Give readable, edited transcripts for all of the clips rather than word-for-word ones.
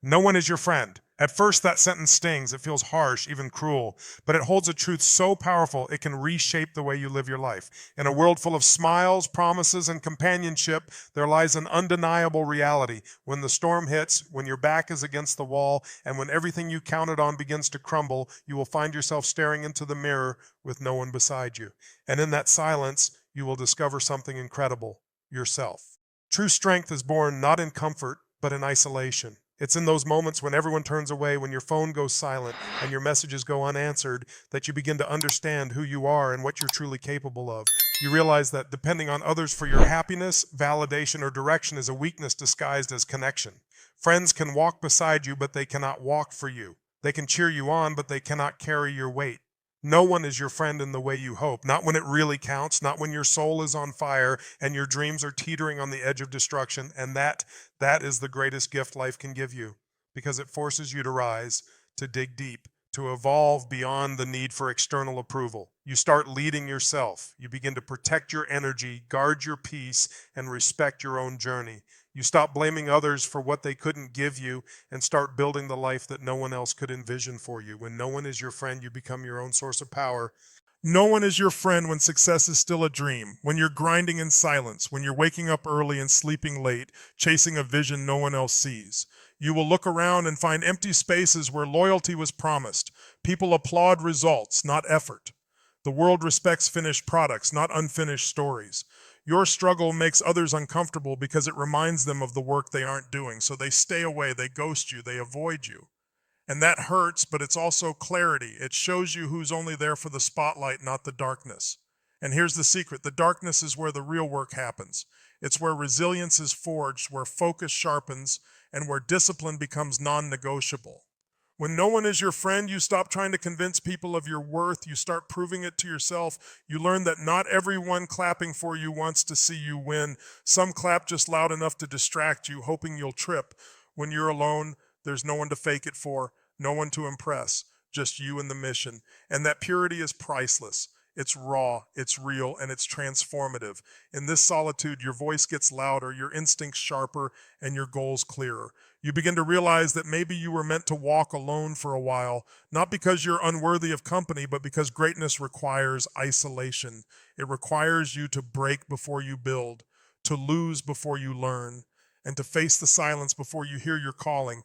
No one is your friend. At first, that sentence stings. It feels harsh, even cruel, but it holds a truth so powerful it can reshape the way you live your life. In a world full of smiles, promises, and companionship, there lies an undeniable reality. When the storm hits, when your back is against the wall, and when everything you counted on begins to crumble, you will find yourself staring into the mirror with no one beside you. And in that silence, you will discover something incredible: yourself. True strength is born not in comfort, but in isolation. It's in those moments when everyone turns away, when your phone goes silent and your messages go unanswered, that you begin to understand who you are and what you're truly capable of. You realize that depending on others for your happiness, validation, or direction is a weakness disguised as connection. Friends can walk beside you, but they cannot walk for you. They can cheer you on, but they cannot carry your weight. No one is your friend in the way you hope, not when it really counts, not when your soul is on fire and your dreams are teetering on the edge of destruction. And that is the greatest gift life can give you, because it forces you to rise, to dig deep, to evolve beyond the need for external approval. You start leading yourself. You begin to protect your energy, guard your peace, and respect your own journey. You stop blaming others for what they couldn't give you and start building the life that no one else could envision for you. When no one is your friend, you become your own source of power. No one is your friend when success is still a dream, when you're grinding in silence, when you're waking up early and sleeping late, chasing a vision no one else sees. You will look around and find empty spaces where loyalty was promised. People applaud results, not effort. The world respects finished products, not unfinished stories. Your struggle makes others uncomfortable because it reminds them of the work they aren't doing. So they stay away, they ghost you, they avoid you. And that hurts, but it's also clarity. It shows you who's only there for the spotlight, not the darkness. And here's the secret: the darkness is where the real work happens. It's where resilience is forged, where focus sharpens, and where discipline becomes non-negotiable. When no one is your friend, you stop trying to convince people of your worth. You start proving it to yourself. You learn that not everyone clapping for you wants to see you win. Some clap just loud enough to distract you, hoping you'll trip. When you're alone, there's no one to fake it for, no one to impress, just you and the mission. And that purity is priceless. It's raw, it's real, and it's transformative. In this solitude, your voice gets louder, your instincts sharper, and your goals clearer. You begin to realize that maybe you were meant to walk alone for a while, not because you're unworthy of company, but because greatness requires isolation. It requires you to break before you build, to lose before you learn, and to face the silence before you hear your calling.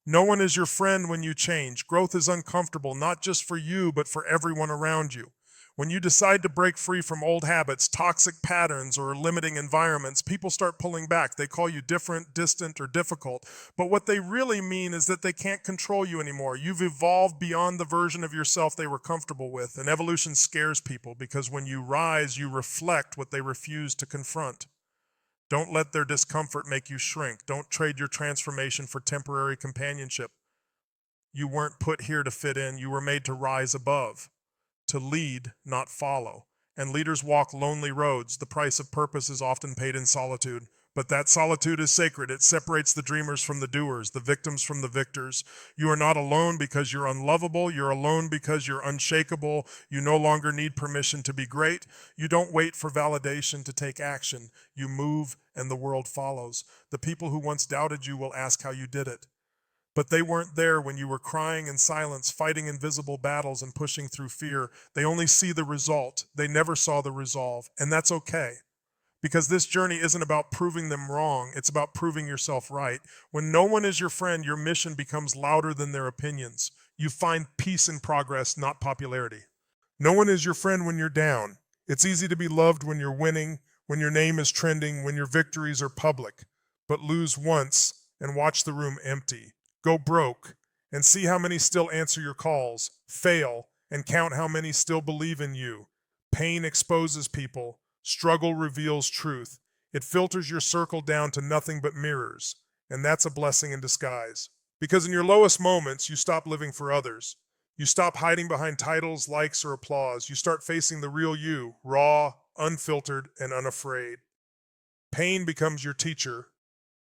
No one is your friend when you change. Growth is uncomfortable, not just for you, but for everyone around you. When you decide to break free from old habits, toxic patterns, or limiting environments, people start pulling back. They call you different, distant, or difficult. But what they really mean is that they can't control you anymore. You've evolved beyond the version of yourself they were comfortable with. And evolution scares people because when you rise, you reflect what they refuse to confront. Don't let their discomfort make you shrink. Don't trade your transformation for temporary companionship. You weren't put here to fit in. You were made to rise above, to lead, not follow. And leaders walk lonely roads. The price of purpose is often paid in solitude. But that solitude is sacred. It separates the dreamers from the doers, the victims from the victors. You are not alone because you're unlovable. You're alone because you're unshakable. You no longer need permission to be great. You don't wait for validation to take action. You move and the world follows. The people who once doubted you will ask how you did it. But they weren't there when you were crying in silence, fighting invisible battles and pushing through fear. They only see the result. They never saw the resolve. And that's okay. Because this journey isn't about proving them wrong. It's about proving yourself right. When no one is your friend, your mission becomes louder than their opinions. You find peace in progress, not popularity. No one is your friend when you're down. It's easy to be loved when you're winning, when your name is trending, when your victories are public. But lose once and watch the room empty. Go broke and see how many still answer your calls. Fail and count how many still believe in you. Pain exposes people. Struggle reveals truth. It filters your circle down to nothing but mirrors. And that's a blessing in disguise. Because in your lowest moments, you stop living for others. You stop hiding behind titles, likes, or applause. You start facing the real you, raw, unfiltered, and unafraid. Pain becomes your teacher.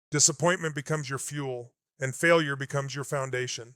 Disappointment becomes your fuel. And failure becomes your foundation.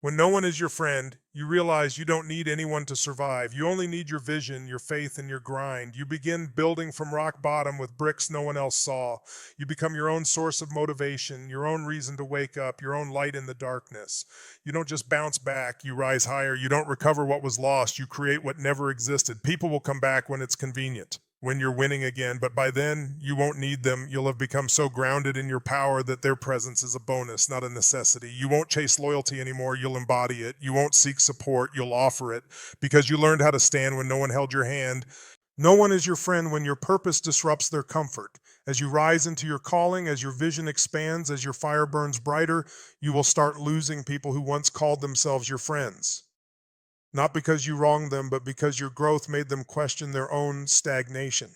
When no one is your friend, you realize you don't need anyone to survive. You only need your vision, your faith, and your grind. You begin building from rock bottom with bricks no one else saw. You become your own source of motivation, your own reason to wake up, your own light in the darkness. You don't just bounce back, you rise higher. You don't recover what was lost, you create what never existed. People will come back when it's convenient, when you're winning again, but by then you won't need them. You'll have become so grounded in your power that their presence is a bonus, not a necessity. You won't chase loyalty anymore, you'll embody it. You won't seek support, you'll offer it, because you learned how to stand when no one held your hand. No one is your friend when your purpose disrupts their comfort. As you rise into your calling, as your vision expands, as your fire burns brighter, you will start losing people who once called themselves your friends. Not because you wronged them, but because your growth made them question their own stagnation.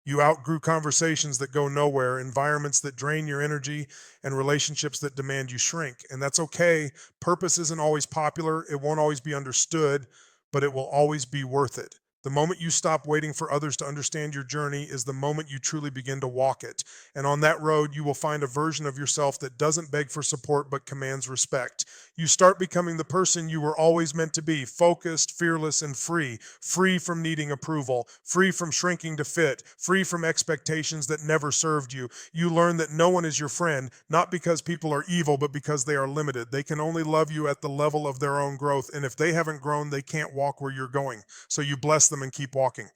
You outgrew conversations that go nowhere, environments that drain your energy, and relationships that demand you shrink. And that's okay. Purpose isn't always popular, it won't always be understood, but it will always be worth it. The moment you stop waiting for others to understand your journey is the moment you truly begin to walk it. And on that road, you will find a version of yourself that doesn't beg for support but commands respect. You start becoming the person you were always meant to be, focused, fearless, and free. Free from needing approval, free from shrinking to fit, free from expectations that never served you. You learn that no one is your friend, not because people are evil, but because they are limited. They can only love you at the level of their own growth, and if they haven't grown, they can't walk where you're going. So you bless them and keep walking.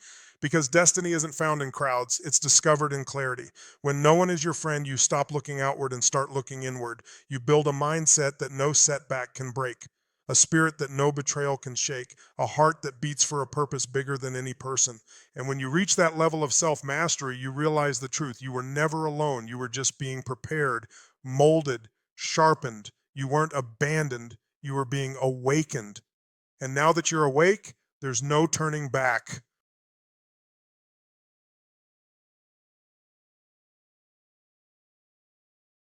Because destiny isn't found in crowds, it's discovered in clarity. When no one is your friend, you stop looking outward and start looking inward. You build a mindset that no setback can break, a spirit that no betrayal can shake, a heart that beats for a purpose bigger than any person. And when you reach that level of self-mastery, you realize the truth. You were never alone. You were just being prepared, molded, sharpened. You weren't abandoned. You were being awakened. And now that you're awake, there's no turning back.